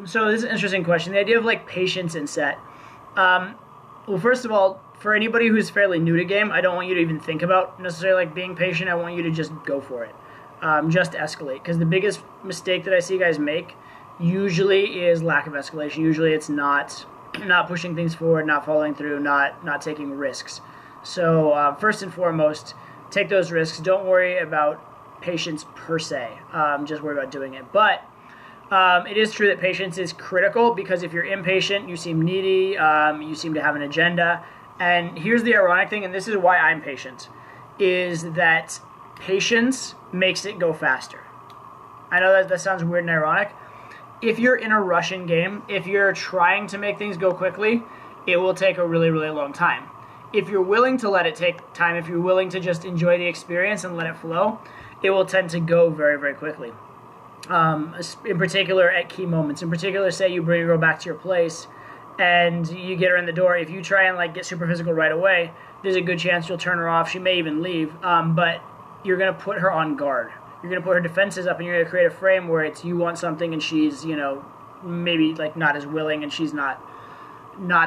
So this is an interesting question. The idea of like patience and set. Well, first of all, for anybody who's fairly new to game, I don't want you to even think about necessarily like being patient. I want you to just go for it. Just escalate. Because the biggest mistake that I see guys make usually is lack of escalation. Usually it's not pushing things forward, not following through, not taking risks. So first and foremost, take those risks. Don't worry about patience per se. Just worry about doing it. But it is true that patience is critical, because if you're impatient, you seem needy, you seem to have an agenda. And here's the ironic thing, and this is why I'm patient, is that patience makes it go faster. I know that sounds weird and ironic. If you're in a Russian game, if you're trying to make things go quickly, it will take a really, really long time. If you're willing to let it take time, if you're willing to just enjoy the experience and let it flow, it will tend to go very, very quickly. In particular at key moments. In particular, say you bring a girl back to your place and you get her in the door. If you try and like get super physical right away, there's a good chance you'll turn her off. She may even leave, but you're going to put her on guard. You're going to put her defenses up, and you're going to create a frame where it's you want something and she's, maybe like not as willing, and she's not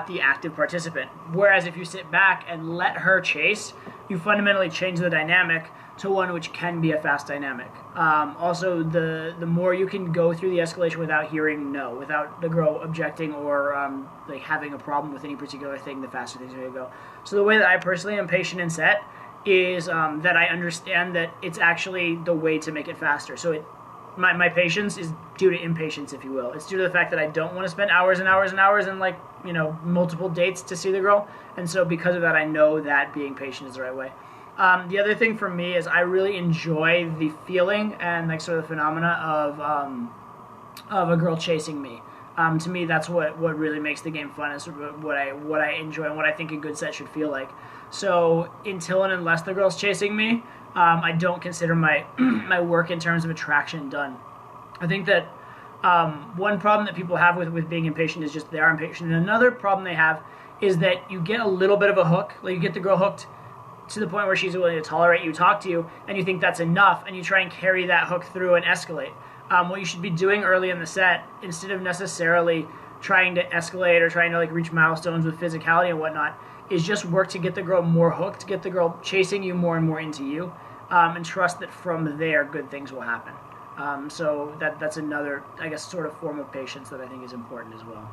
the active participant. Whereas if you sit back and let her chase, you fundamentally change the dynamic to one which can be a fast dynamic. Also, the more you can go through the escalation without hearing no, without the girl objecting or like having a problem with any particular thing, the faster things are going to go. So the way that I personally am patient and set is that I understand that it's actually the way to make it faster. So my patience is due to impatience, if you will. It's due to the fact that I don't want to spend hours and hours and hours and like, multiple dates to see the girl. And so because of that, I know that being patient is the right way. The other thing for me is I really enjoy the feeling and like sort of the phenomena of a girl chasing me. To me, that's what really makes the game fun, is what I enjoy and what I think a good set should feel like. So until and unless the girl's chasing me, I don't consider my my work in terms of attraction done. I think that one problem that people have with being impatient is just they are impatient. And another problem they have is that you get a little bit of a hook, like you get the girl hooked to the point where she's willing to tolerate you, talk to you, and you think that's enough, and you try and carry that hook through and escalate. What you should be doing early in the set, instead of necessarily trying to escalate or trying to like reach milestones with physicality and whatnot, is just work to get the girl more hooked, get the girl chasing you more and more into you, and trust that from there good things will happen. So that's another, I guess, sort of form of patience that I think is important as well.